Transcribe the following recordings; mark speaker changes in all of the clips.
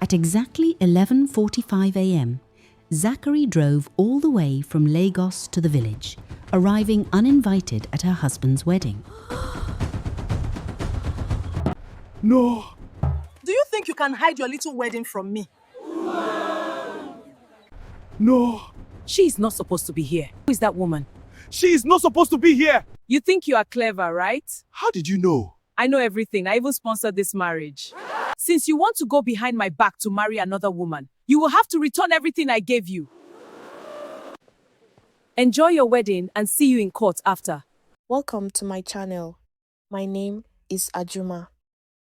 Speaker 1: At exactly 11:45 a.m., Zachary drove all the way from Lagos to the village, arriving uninvited at her husband's wedding.
Speaker 2: No!
Speaker 3: Do you think you can hide your little wedding from me?
Speaker 2: No!
Speaker 3: She is not supposed to be here. Who is that woman?
Speaker 2: She is not supposed to be here!
Speaker 3: You think you are clever, right?
Speaker 2: How did you know?
Speaker 3: I know everything. I even sponsored this marriage. Since you want to go behind my back to marry another woman, you will have to return everything I gave you. Enjoy your wedding and see you in court after.
Speaker 4: Welcome to my channel. My name is Ajuma.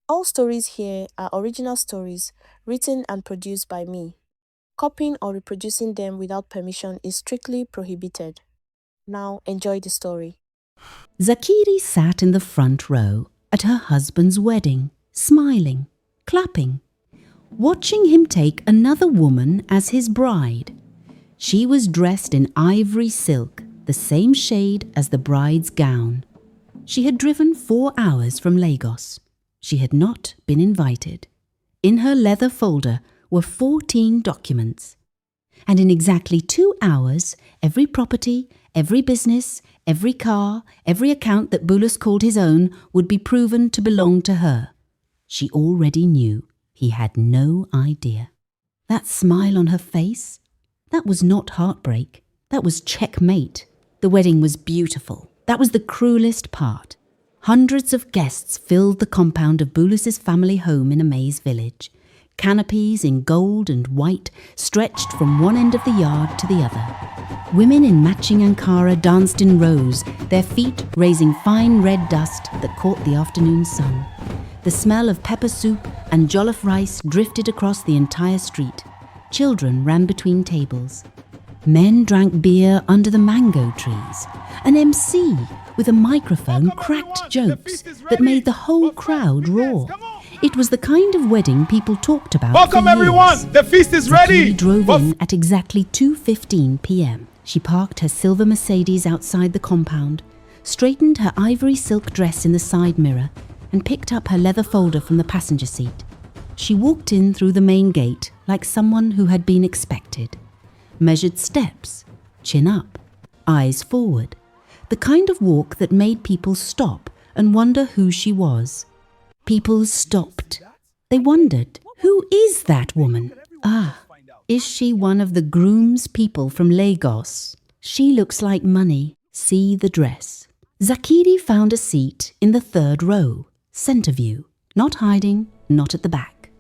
Speaker 4: All stories here are original stories written and produced by me. Copying or reproducing them without permission is strictly prohibited. Now enjoy the story.
Speaker 1: Zakiri sat in the front row at her husband's wedding, smiling, clapping, watching him take another woman as his bride. She was dressed in ivory silk, the same shade as the bride's gown. She had driven 4 hours from Lagos. She had not been invited. In her leather folder were 14 documents. And in exactly 2 hours, every property, every business, every car, every account that Bulus called his own would be proven to belong to her. She already knew. He had no idea. That smile on her face, that was not heartbreak. That was checkmate. The wedding was beautiful. That was the cruelest part. Hundreds of guests filled the compound of Bulus's family home in a maize village. Canopies in gold and white stretched from one end of the yard to the other. Women in matching Ankara danced in rows, their feet raising fine red dust that caught the afternoon sun. The smell of pepper soup and jollof rice drifted across the entire street. Children ran between tables. Men drank beer under the mango trees. An MC with a microphone cracked jokes that made the whole crowd roar. It was the kind of wedding people talked about.
Speaker 2: Welcome everyone! The feast is ready!
Speaker 1: She drove in at exactly 2:15 p.m. She parked her silver Mercedes outside the compound, straightened her ivory silk dress in the side mirror, and picked up her leather folder from the passenger seat. She walked in through the main gate like someone who had been expected. Measured steps, chin up, eyes forward. The kind of walk that made people stop and wonder who she was. People stopped. They wondered, who is that woman? Is she one of the groom's people from Lagos? She looks like money. See the dress. Zakiri found a seat in the 3rd row, center view, not hiding, not at the back.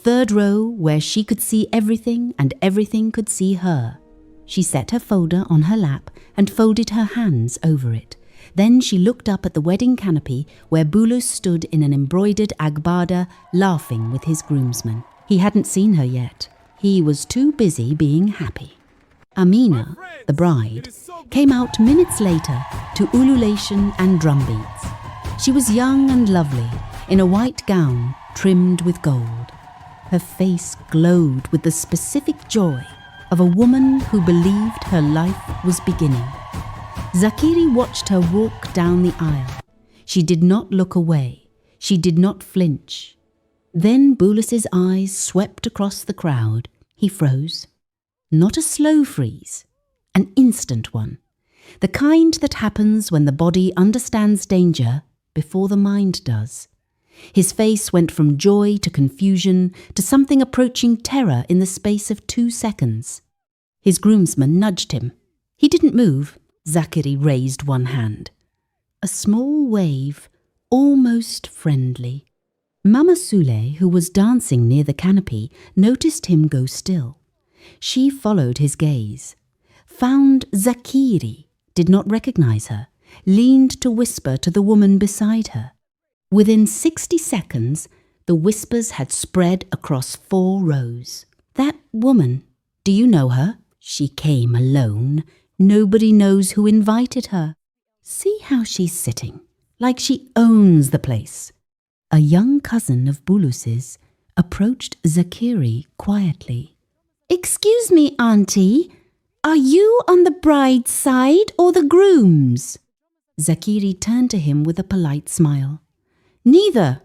Speaker 1: 3rd row where she could see everything and everything could see her. She set her folder on her lap and folded her hands over it. Then she looked up at the wedding canopy where Bulus stood in an embroidered agbada laughing with his groomsmen. He hadn't seen her yet. He was too busy being happy. Amina, the bride, came out minutes later to ululation and drumbeats. She was young and lovely, in a white gown trimmed with gold. Her face glowed with the specific joy of a woman who believed her life was beginning. Zakiri watched her walk down the aisle. She did not look away. She did not flinch. Then Bulus's eyes swept across the crowd. He froze. Not a slow freeze, an instant one. The kind that happens when the body understands danger before the mind does. His face went from joy to confusion to something approaching terror in the space of 2 seconds. His groomsman nudged him. He didn't move. Zakiri raised one hand. A small wave, almost friendly. Mama Sule, who was dancing near the canopy, noticed him go still. She followed his gaze, found Zakiri, did not recognize her, leaned to whisper to the woman beside her. Within 60 seconds, the whispers had spread across 4 rows. That woman, do you know her? She came alone. Nobody knows who invited her. See how she's sitting, like she owns the place. A young cousin of Bulus's approached Zakiri quietly. Excuse me, Auntie, are you on the bride's side or the groom's? Zakiri turned to him with a polite smile. Neither.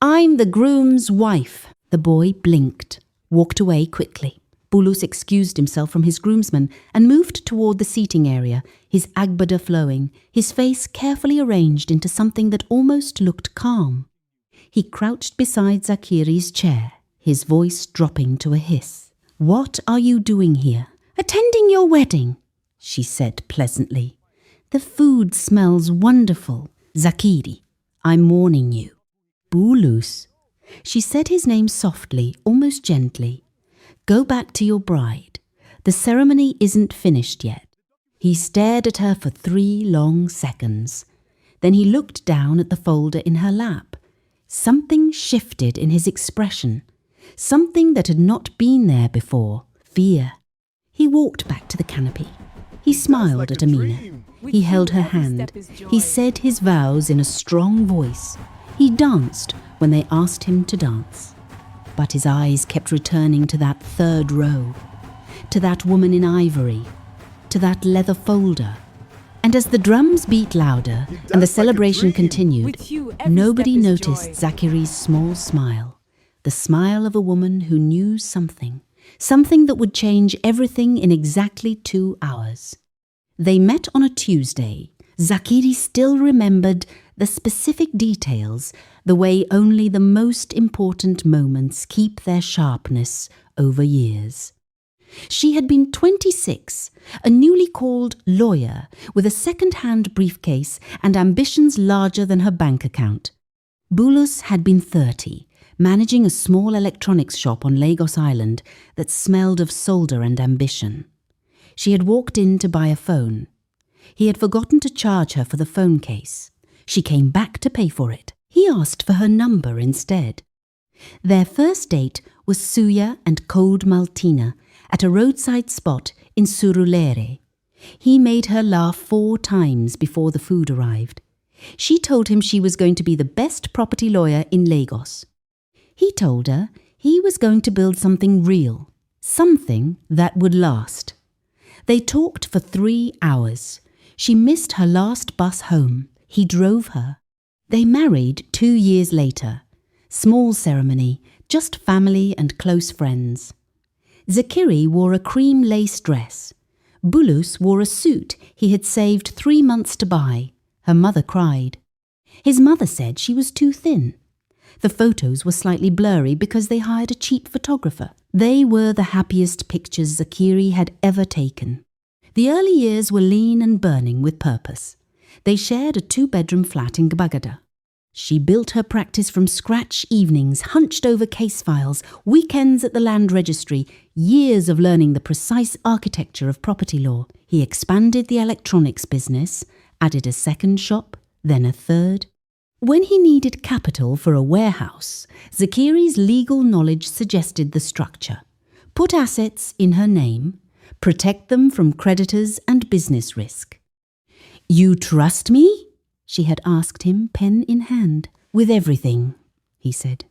Speaker 1: I'm the groom's wife. The boy blinked. walked away quickly. Bulus excused himself from his groomsmen and moved toward the seating area, his agbada flowing, his face carefully arranged into something that almost looked calm. He crouched beside Zakiri's chair, his voice dropping to a hiss. "What are you doing here?" "Attending your wedding," she said pleasantly. "The food smells wonderful." "Zakiri, I'm warning you." "Bulus." She said his name softly, almost gently. "Go back to your bride. The ceremony isn't finished yet." He stared at her for 3 long seconds. Then he looked down at the folder in her lap. Something shifted in his expression, something that had not been there before, fear. He walked back to the canopy. He smiled at Amina. He held her hand. He said his vows in a strong voice. He danced when they asked him to dance. But his eyes kept returning to that 3rd row, to that woman in ivory, to that leather folder. And as the drums beat louder and the celebration continued, nobody noticed Zakiri's small smile, the smile of a woman who knew something that would change everything in exactly 2 hours. They met on a Tuesday. Zakiri still remembered the specific details, the way only the most important moments keep their sharpness over years. She had been 26, a newly called lawyer with a second-hand briefcase and ambitions larger than her bank account. Bulus had been 30, managing a small electronics shop on Lagos Island that smelled of solder and ambition. She had walked in to buy a phone. He had forgotten to charge her for the phone case. She came back to pay for it. He asked for her number instead. Their first date was suya and cold maltina at a roadside spot in Surulere. He made her laugh 4 times before the food arrived. She told him she was going to be the best property lawyer in Lagos. He told her he was going to build something real, something that would last. They talked for 3 hours. She missed her last bus home. He drove her. They married 2 years later. Small ceremony, just family and close friends. Zakiri wore a cream lace dress. Bulus wore a suit he had saved 3 months to buy. Her mother cried. His mother said she was too thin. The photos were slightly blurry because they hired a cheap photographer. They were the happiest pictures Zakiri had ever taken. The early years were lean and burning with purpose. They shared a 2-bedroom flat in Gbagada. She built her practice from scratch evenings, hunched over case files, weekends at the land registry, years of learning the precise architecture of property law. He expanded the electronics business, added a 2nd shop, then a 3rd. When he needed capital for a warehouse, Zakiri's legal knowledge suggested the structure. Put assets in her name, protect them from creditors and business risk. "You trust me?" she had asked him, pen in hand. "With everything," he said.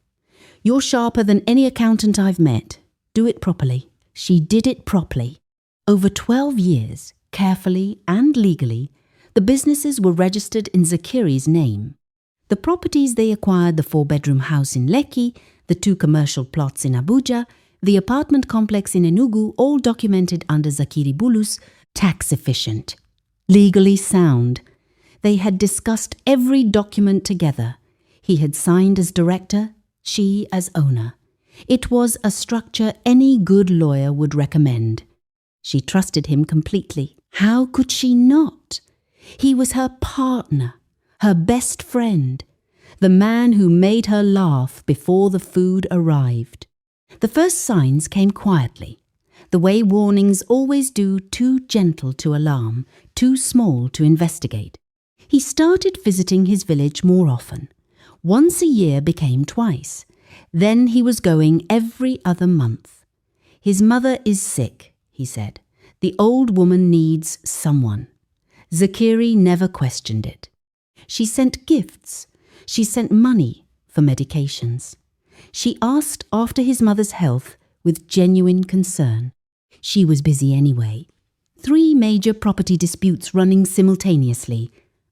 Speaker 1: "You're sharper than any accountant I've met. Do it properly." She did it properly. Over 12 years, carefully and legally, the businesses were registered in Zakiri's name. The properties they acquired, the 4-bedroom house in Lekki, the 2 commercial plots in Abuja, the apartment complex in Enugu, all documented under Zakiri Bulus, tax efficient, legally sound. They had discussed every document together. He had signed as director, she as owner. It was a structure any good lawyer would recommend. She trusted him completely. How could she not? He was her partner, her best friend, the man who made her laugh before the food arrived. The first signs came quietly, the way warnings always do, too gentle to alarm, too small to investigate. He started visiting his village more often. Once a year became twice. Then he was going every other month. "His mother is sick," he said. "The old woman needs someone." Zakiri never questioned it. She sent gifts. She sent money for medications. She asked after his mother's health with genuine concern. She was busy anyway. 3 major property disputes running simultaneously,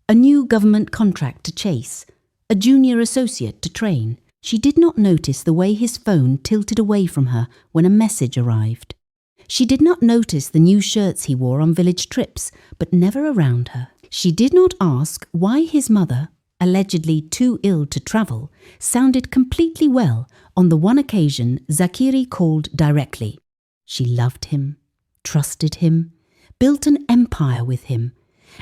Speaker 1: a new government contract to chase, a junior associate to train. She did not notice the way his phone tilted away from her when a message arrived. She did not notice the new shirts he wore on village trips, but never around her. She did not ask why his mother, allegedly too ill to travel, sounded completely well on the one occasion Zakiri called directly. She loved him, trusted him, built an empire with him,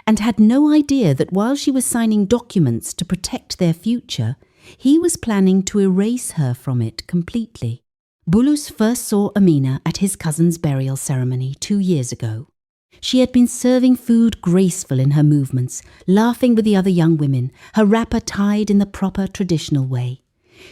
Speaker 1: and had no idea that while she was signing documents to protect their future, he was planning to erase her from it completely. Bulus first saw Amina at his cousin's burial ceremony 2 years ago. She had been serving food graceful in her movements, laughing with the other young women, her wrapper tied in the proper traditional way.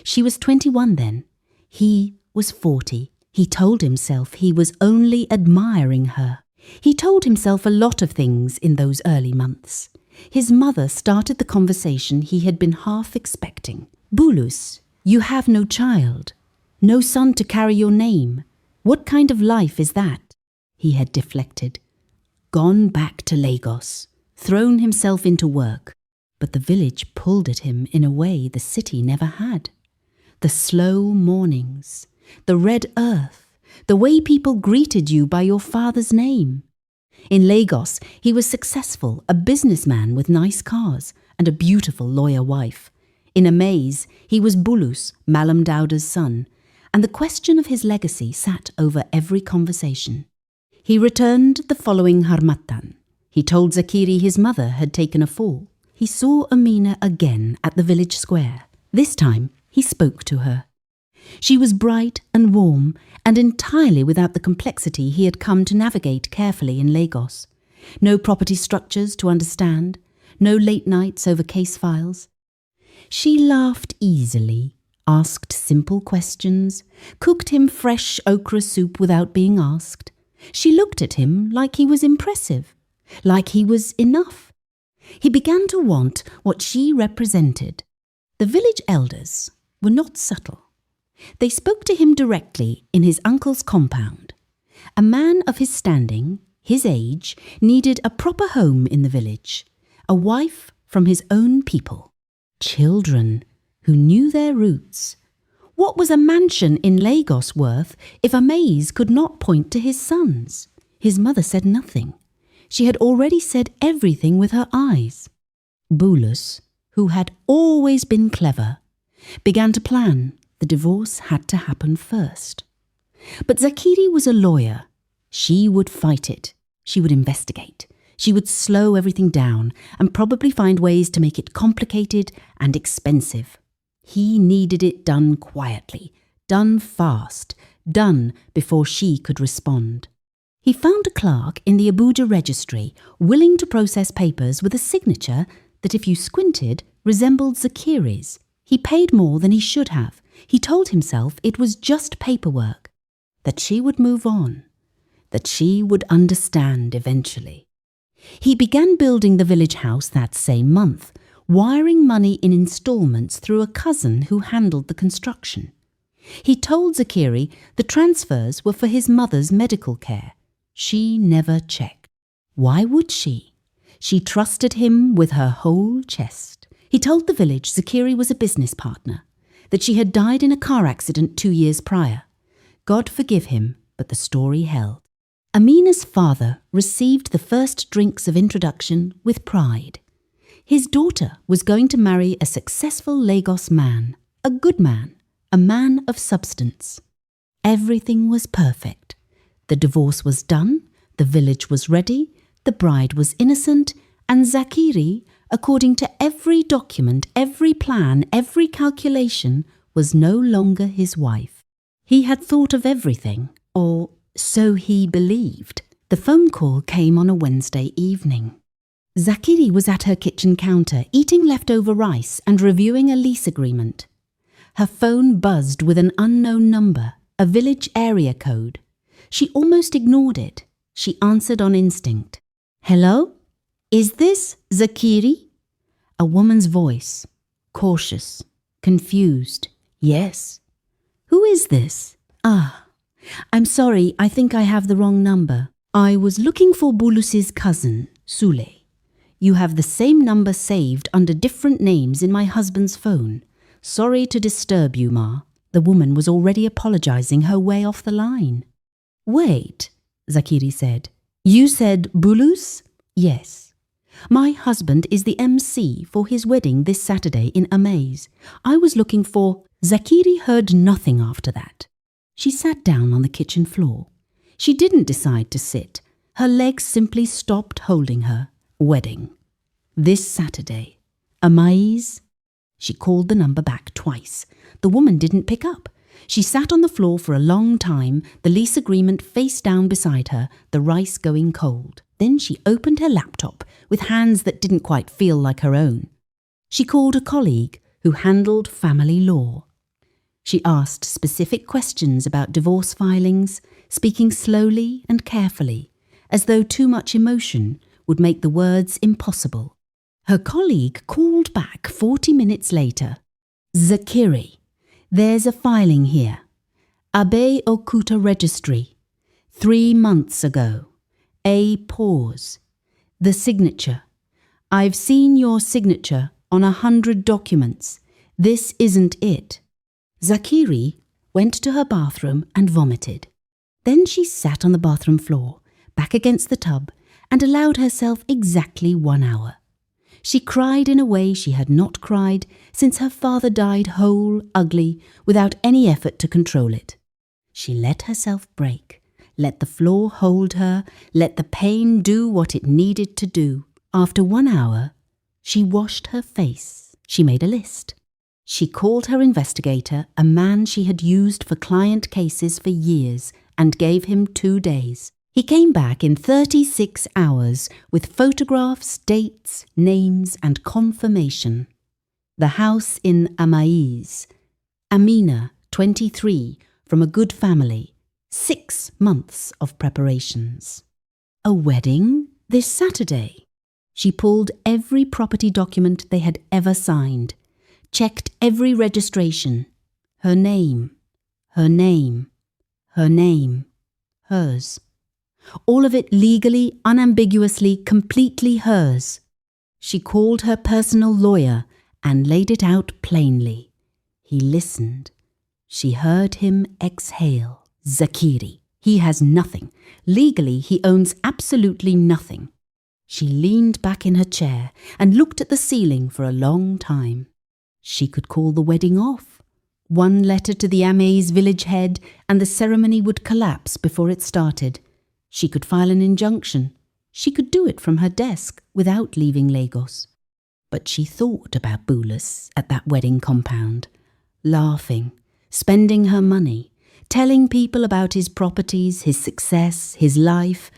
Speaker 1: She was 21 then. He was 40. He told himself he was only admiring her. He told himself a lot of things in those early months. His mother started the conversation he had been half expecting. "Bulus, you have no child. No son to carry your name. What kind of life is that?" He had deflected. Gone back to Lagos, thrown himself into work, but the village pulled at him in a way the city never had. The slow mornings, the red earth, the way people greeted you by your father's name. In Lagos, he was successful, a businessman with nice cars and a beautiful lawyer wife. In a maze, he was Bulus, Malam Dauda's son, and the question of his legacy sat over every conversation. He returned the following Harmattan. He told Zakiri his mother had taken a fall. He saw Amina again at the village square. This time, he spoke to her. She was bright and warm, and entirely without the complexity he had come to navigate carefully in Lagos. No property structures to understand, no late nights over case files. She laughed easily, asked simple questions, cooked him fresh okra soup without being asked. She looked at him like he was impressive, like he was enough. He began to want what she represented. The village elders were not subtle. They spoke to him directly in his uncle's compound. A man of his standing, his age, needed a proper home in the village, a wife from his own people, children who knew their roots. What was a mansion in Lagos worth if a maze could not point to his sons? His mother said nothing. She had already said everything with her eyes. Bulus, who had always been clever, began to plan. The divorce had to happen first. But Zakiri was a lawyer. She would fight it. She would investigate. She would slow everything down and probably find ways to make it complicated and expensive. He needed it done quietly, done fast, done before she could respond. He found a clerk in the Abuja registry willing to process papers with a signature that, if you squinted, resembled Zakiri's. He paid more than he should have. He told himself it was just paperwork, that she would move on, that she would understand eventually. He began building the village house that same month, wiring money in installments through a cousin who handled the construction. He told Zakiri the transfers were for his mother's medical care. She never checked. Why would she? She trusted him with her whole chest. He told the village Zakiri was a business partner, that she had died in a car accident 2 years prior. God forgive him, but the story held. Amina's father received the first drinks of introduction with pride. His daughter was going to marry a successful Lagos man, a good man, a man of substance. Everything was perfect. The divorce was done, the village was ready, the bride was innocent, and Zakiri, according to every document, every plan, every calculation, was no longer his wife. He had thought of everything, or so he believed. The phone call came on a Wednesday evening. Zakiri was at her kitchen counter, eating leftover rice and reviewing a lease agreement. Her phone buzzed with an unknown number, a village area code. She almost ignored it. She answered on instinct. "Hello? Is this Zakiri?" A woman's voice, cautious, confused. "Yes." "Who is this?" "Ah, I'm sorry, I think I have the wrong number. I was looking for Bulus's cousin, Sule. You have the same number saved under different names in my husband's phone. Sorry to disturb you, Ma. The woman was already apologizing her way off the line. Wait, Zakiri said. You said Bulus? Yes. My husband is the MC for his wedding this Saturday in Amaze. I was looking for... Zakiri heard nothing after that. She sat down on the kitchen floor. She didn't decide to sit. Her legs simply stopped holding her. Wedding. This Saturday. Amaze? She called the number back twice. The woman didn't pick up. She sat on the floor for a long time, the lease agreement face down beside her, the rice going cold. Then she opened her laptop with hands that didn't quite feel like her own. She called a colleague who handled family law. She asked specific questions about divorce filings, speaking slowly and carefully, as though too much emotion would make the words impossible. Her colleague called back 40 minutes later. Zakiri, there's a filing here. Abe Okuta Registry. 3 months ago. A pause. The signature. I've seen your signature on 100 documents. This isn't it. Zakiri went to her bathroom and vomited. Then she sat on the bathroom floor, back against the tub, and allowed herself exactly 1 hour. She cried in a way she had not cried since her father died whole, ugly, without any effort to control it. She let herself break, let the floor hold her, let the pain do what it needed to do. After 1 hour, she washed her face. She made a list. She called her investigator, a man she had used for client cases for years, and gave him 2 days. He came back in 36 hours with photographs, dates, names, and confirmation. The house in Amaiz. Amina, 23, from a good family. 6 months of preparations. A wedding this Saturday. She pulled every property document they had ever signed, checked every registration. Her name, her name, her name, hers. All of it legally, unambiguously, completely hers. She called her personal lawyer and laid it out plainly. He listened. She heard him exhale. Zakiri. He has nothing. Legally, he owns absolutely nothing. She leaned back in her chair and looked at the ceiling for a long time. She could call the wedding off. 1 letter to the Amaze village head and the ceremony would collapse before it started. She could file an injunction. She could do it from her desk without leaving Lagos. But she thought about Bulus at that wedding compound, laughing, spending her money, telling people about his properties, his success, his life,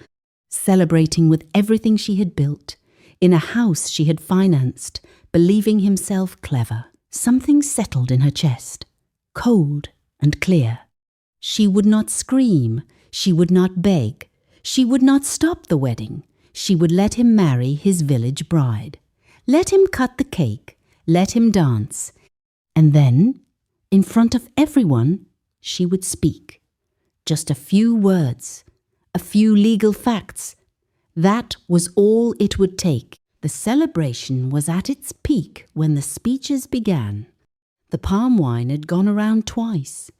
Speaker 1: celebrating with everything she had built, in a house she had financed, believing himself clever. Something settled in her chest, cold and clear. She would not scream, she would not beg, she would not stop the wedding. She would let him marry his village bride. Let him cut the cake, let him dance. And then, in front of everyone, she would speak. Just a few words, a few legal facts. That was all it would take. The celebration was at its peak when the speeches began. The palm wine had gone around twice.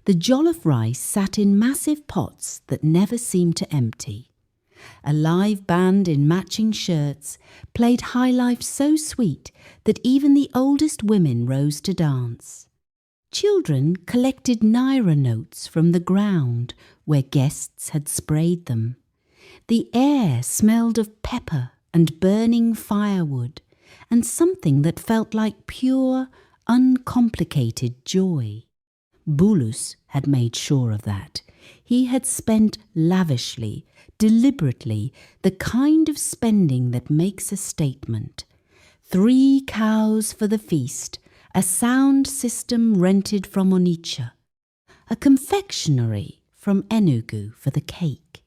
Speaker 1: The jollof rice sat in massive pots that never seemed to empty. A live band in matching shirts played high life so sweet that even the oldest women rose to dance. Children collected naira notes from the ground where guests had sprayed them. The air smelled of pepper and burning firewood, and something that felt like pure, uncomplicated joy. Bulus had made sure of that. He had spent lavishly, deliberately, the kind of spending that makes a statement. 3 cows for the feast, a sound system rented from Onitsha, a confectionery from Enugu for the cake.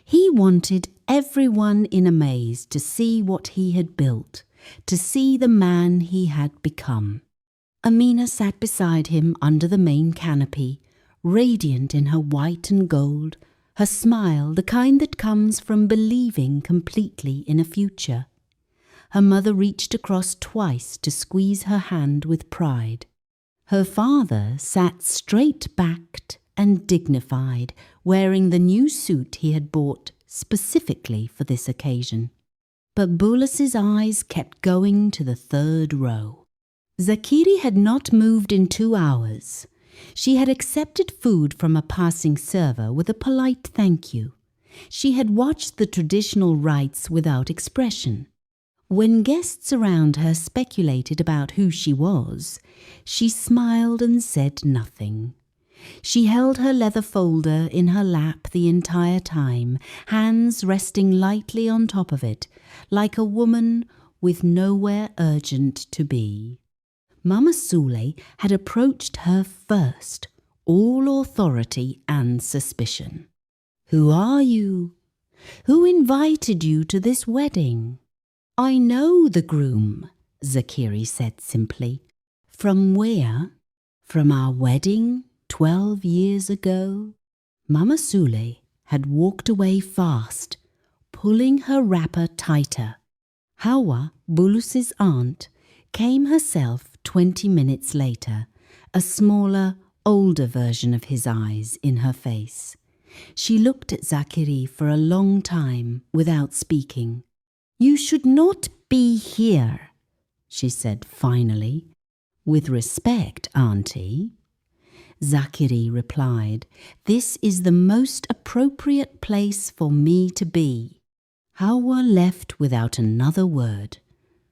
Speaker 1: He wanted everyone in Amaze to see what he had built, to see the man he had become. Amina sat beside him under the main canopy, radiant in her white and gold, her smile the kind that comes from believing completely in a future. Her mother reached across twice to squeeze her hand with pride. Her father sat straight-backed and dignified, wearing the new suit he had bought specifically for this occasion. But Bulus's eyes kept going to the third row. Zakiri had not moved in 2 hours. She had accepted food from a passing server with a polite thank you. She had watched the traditional rites without expression. When guests around her speculated about who she was, she smiled and said nothing. She held her leather folder in her lap the entire time, hands resting lightly on top of it, like a woman with nowhere urgent to be. Mama Sule had approached her first, all authority and suspicion. "Who are you? Who invited you to this wedding?" "I know the groom," Zakiri said simply. "From where? From our wedding 12 years ago?" Mama Sule had walked away fast, pulling her wrapper tighter. Hawa, Bulus's aunt, came herself 20 minutes later, a smaller, older version of his eyes in her face. She looked at Zakiri for a long time without speaking. "You should not be here," she said finally. "With respect, Auntie," Zakiri replied, "this is the most appropriate place for me to be." Hawa left without another word.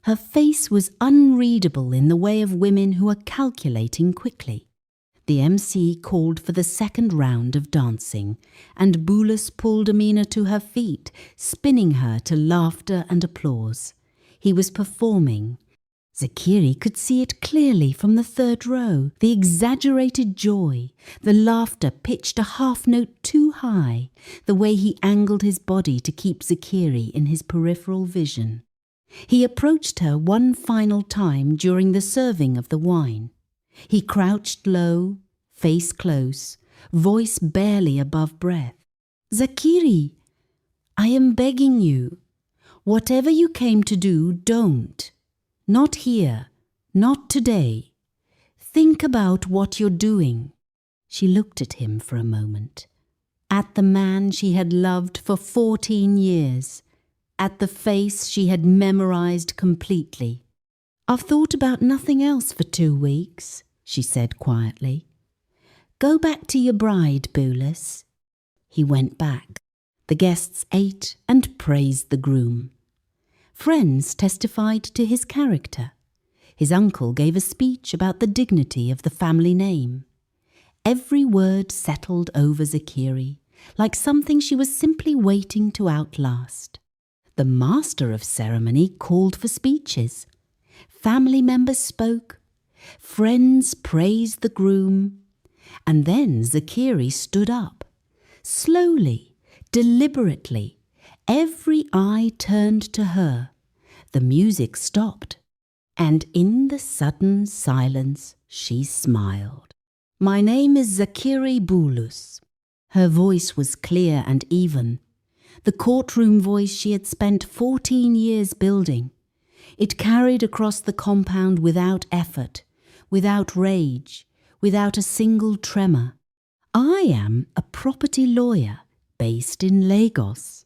Speaker 1: Her face was unreadable in the way of women who are calculating quickly. The MC called for the second round of dancing, and Bulus pulled Amina to her feet, spinning her to laughter and applause. He was performing. Zakiri could see it clearly from the third row, the exaggerated joy, the laughter pitched a half note too high, the way he angled his body to keep Zakiri in his peripheral vision. He approached her one final time during the serving of the wine. He crouched low, face close, voice barely above breath. "Zakiri, I am begging you. Whatever you came to do, don't. Not here, not today. Think about what you're doing." She looked at him for a moment. At the man she had loved for 14 years. At the face she had memorized completely. "I've thought about nothing else for 2 weeks," she said quietly. "Go back to your bride, Bulus." He went back. The guests ate and praised the groom. Friends testified to his character. His uncle gave a speech about the dignity of the family name. Every word settled over Zakiri, like something she was simply waiting to outlast. The master of ceremony called for speeches. Family members spoke. Friends praised the groom. And then Zakiri stood up. Slowly, deliberately, every eye turned to her. The music stopped. And in the sudden silence, she smiled. "My name is Zakiri Bulus." Her voice was clear and even. The courtroom voice she had spent 14 years building. It carried across the compound without effort, without rage, without a single tremor. "I am a property lawyer based in Lagos.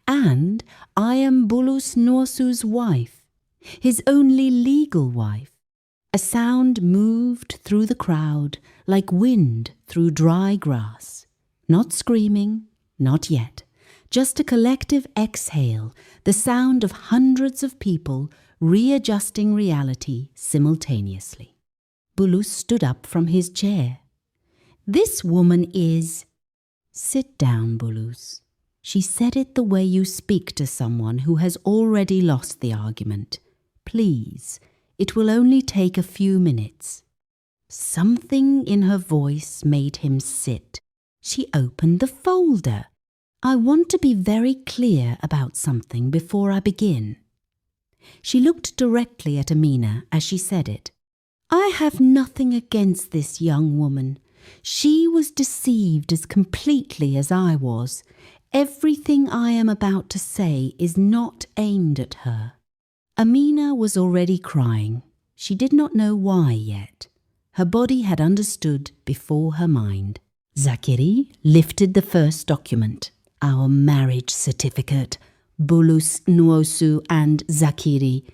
Speaker 1: And I am Bulus Norsu's wife, his only legal wife." A sound moved through the crowd like wind through dry grass. Not screaming, not yet. Just a collective exhale, the sound of hundreds of people readjusting reality simultaneously. Bulus stood up from his chair. "This woman is—" "Sit down, Bulus." She said it the way you speak to someone who has already lost the argument. "Please, it will only take a few minutes." Something in her voice made him sit. She opened the folder. "I want to be very clear about something before I begin." She looked directly at Amina as she said it. "I have nothing against this young woman. She was deceived as completely as I was. Everything I am about to say is not aimed at her." Amina was already crying. She did not know why yet. Her body had understood before her mind. Zakiri lifted the first document, our marriage certificate. Bulus, Nwosu and Zakiri.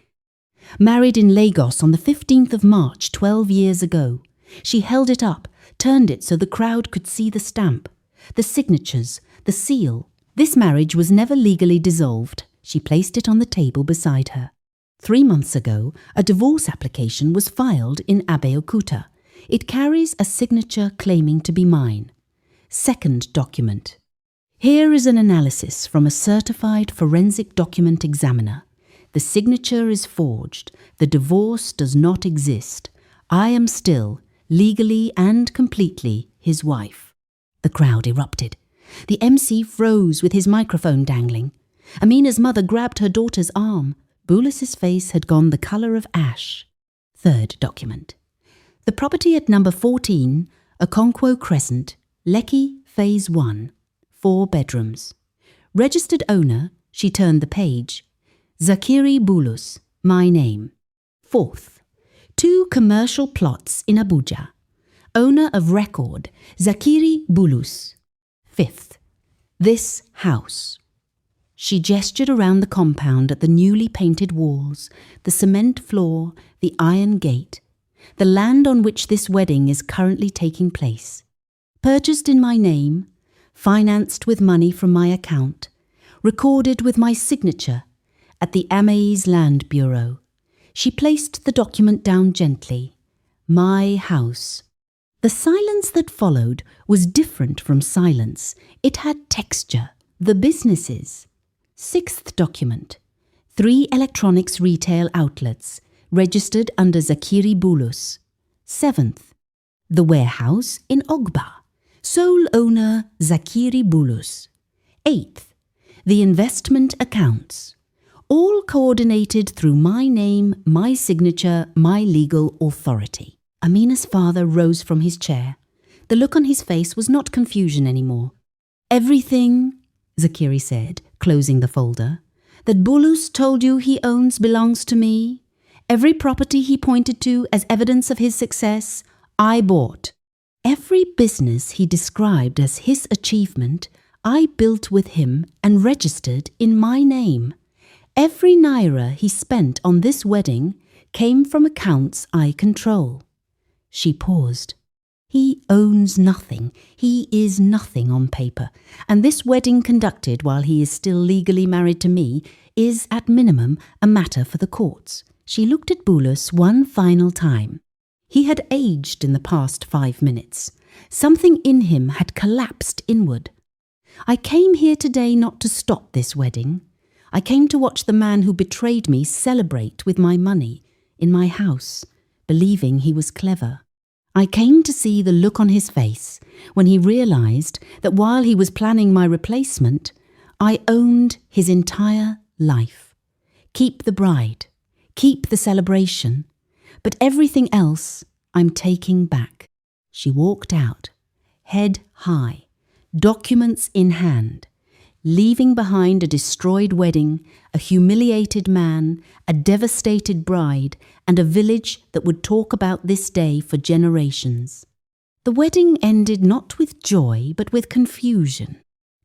Speaker 1: Married in Lagos on the 15th of March 12 years ago. She held it up, turned it so the crowd could see the stamp, the signatures, the seal. This marriage was never legally dissolved. She placed it on the table beside her. 3 months ago, a divorce application was filed in Abeokuta. It carries a signature claiming to be mine. Second document. Here is an analysis from a certified forensic document examiner. The signature is forged. The divorce does not exist. I am still, legally and completely, his wife. The crowd erupted. The MC froze with his microphone dangling. Amina's mother grabbed her daughter's arm. Bulus's face had gone the colour of ash. Third document. The property at number 14, Okonkwo Crescent, Lekki, Phase 1. 4 bedrooms. Registered owner, she turned the page. Zakiri Bulus, my name. Fourth. 2 commercial plots in Abuja. Owner of record, Zakiri Bulus. Fifth. This house. She gestured around the compound at the newly painted walls, the cement floor, the iron gate, the land on which this wedding is currently taking place. Purchased in my name, financed with money from my account, recorded with my signature at the Amaze Land Bureau. She placed the document down gently. My house. The silence that followed was different from silence. It had texture. The businesses. Sixth document. 3 electronics retail outlets, registered under Zakiri Bulus. Seventh. The warehouse in Ogba. Sole owner Zakiri Bulus. Eighth. The investment accounts. All coordinated through my name, my signature, my legal authority. Amina's father rose from his chair. The look on his face was not confusion anymore. Everything, Zakiri said, closing the folder, that Bulus told you he owns belongs to me. Every property he pointed to as evidence of his success, I bought. Every business he described as his achievement, I built with him and registered in my name. Every naira he spent on this wedding came from accounts I control. She paused. He owns nothing. He is nothing on paper, and this wedding conducted while he is still legally married to me is, at minimum, a matter for the courts. She looked at Bulus one final time. He had aged in the past 5 minutes. Something in him had collapsed inward. I came here today not to stop this wedding. I came to watch the man who betrayed me celebrate with my money in my house, believing he was clever. I came to see the look on his face when he realized that while he was planning my replacement, I owned his entire life. Keep the bride, keep the celebration, but everything else I'm taking back. She walked out, head high, documents in hand, leaving behind a destroyed wedding, a humiliated man, a devastated bride, and a village that would talk about this day for generations. The wedding ended not with joy, but with confusion.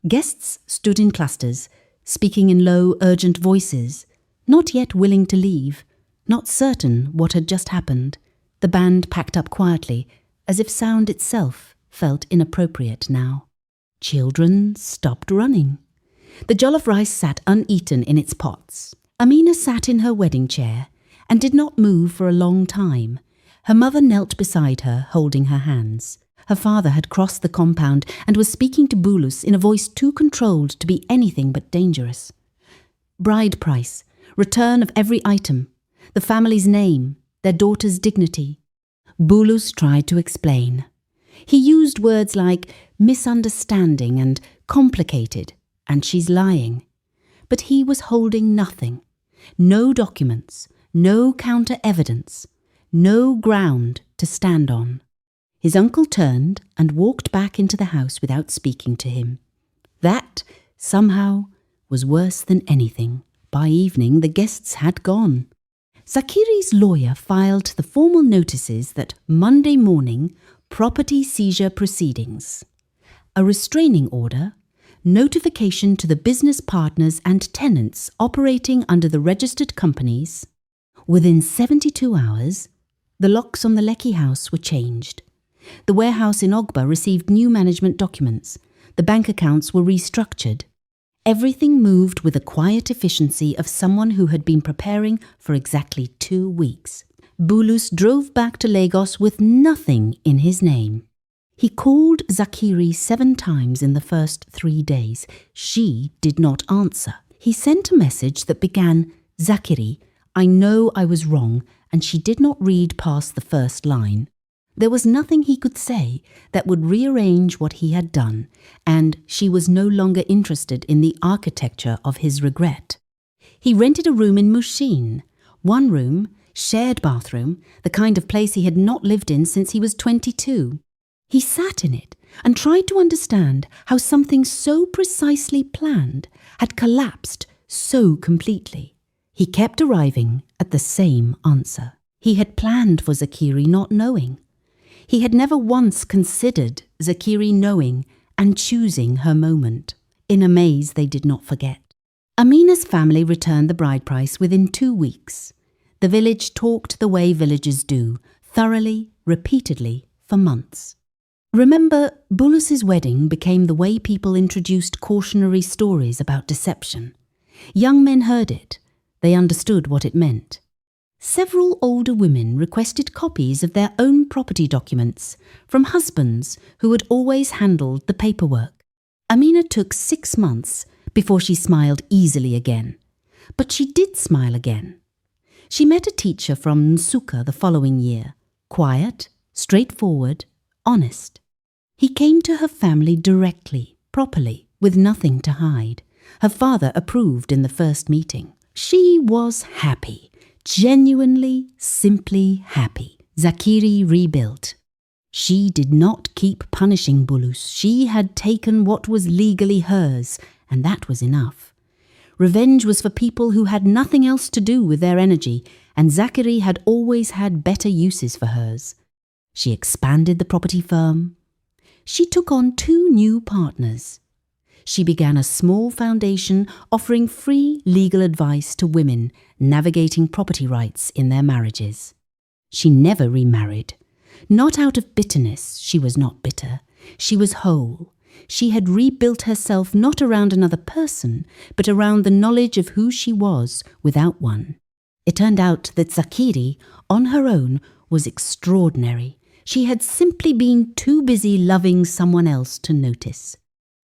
Speaker 1: Guests stood in clusters, speaking in low, urgent voices, not yet willing to leave, not certain what had just happened. The band packed up quietly, as if sound itself felt inappropriate now. Children stopped running. The jollof rice sat uneaten in its pots. Amina sat in her wedding chair and did not move for a long time. Her mother knelt beside her, holding her hands. Her father had crossed the compound and was speaking to Bulus in a voice too controlled to be anything but dangerous. Bride price, return of every item, the family's name, their daughter's dignity. Bulus tried to explain. He used words like misunderstanding and complicated, and she's lying. But he was holding nothing. No documents, no counter-evidence, no ground to stand on. His uncle turned and walked back into the house without speaking to him. That, somehow, was worse than anything. By evening, the guests had gone. Zakiri's lawyer filed the formal notices that Monday morning property seizure proceedings, a restraining order, notification to the business partners and tenants operating under the registered companies. Within 72 hours, the locks on the Lekki house were changed. The warehouse in Ogba received new management documents. The bank accounts were restructured. Everything moved with the quiet efficiency of someone who had been preparing for exactly 2 weeks. Bulus drove back to Lagos with nothing in his name. He called Zakiri 7 times in the first 3 days. She did not answer. He sent a message that began, "Zakiri, I know I was wrong," and she did not read past the first line. There was nothing he could say that would rearrange what he had done, and she was no longer interested in the architecture of his regret. He rented a room in Mushin, 1 room, shared bathroom, the kind of place he had not lived in since he was 22. He sat in it and tried to understand how something so precisely planned had collapsed so completely. He kept arriving at the same answer. He had planned for Zakiri not knowing. He had never once considered Zakiri knowing and choosing her moment. In a maze they did not forget. Amina's family returned the bride price within 2 weeks. The village talked the way villagers do, thoroughly, repeatedly, for months. Remember, Bulus's wedding became the way people introduced cautionary stories about deception. Young men heard it. They understood what it meant. Several older women requested copies of their own property documents from husbands who had always handled the paperwork. Amina took 6 months before she smiled easily again. But she did smile again. She met a teacher from Nsukka the following year, quiet, straightforward, honest. He came to her family directly, properly, with nothing to hide. Her father approved in the first meeting. She was happy. Genuinely, simply happy. Zakiri rebuilt. She did not keep punishing Bulus. She had taken what was legally hers, and that was enough. Revenge was for people who had nothing else to do with their energy, and Zakiri had always had better uses for hers. She expanded the property firm. She took on 2 new partners. She began a small foundation offering free legal advice to women navigating property rights in their marriages. She never remarried. Not out of bitterness, she was not bitter. She was whole. She had rebuilt herself not around another person, but around the knowledge of who she was without one. It turned out that Zakiri, on her own, was extraordinary. She had simply been too busy loving someone else to notice.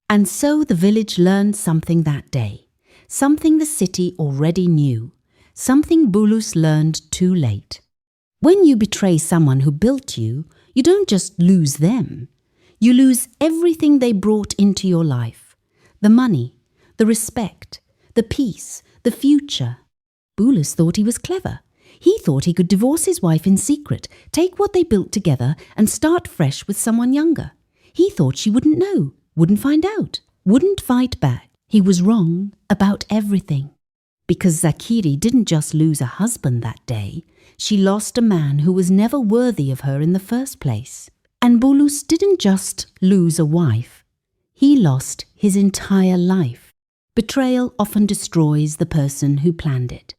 Speaker 1: And so the village learned something that day, something the city already knew, something Bulus learned too late. When you betray someone who built you, you don't just lose them. You lose everything they brought into your life. The money, the respect, the peace, the future. Bulus thought he was clever. He thought he could divorce his wife in secret, take what they built together and start fresh with someone younger. He thought she wouldn't know, wouldn't find out, wouldn't fight back. He was wrong about everything. Because Zakiri didn't just lose a husband that day, she lost a man who was never worthy of her in the first place. And Bulus didn't just lose a wife. He lost his entire life. Betrayal often destroys the person who planned it.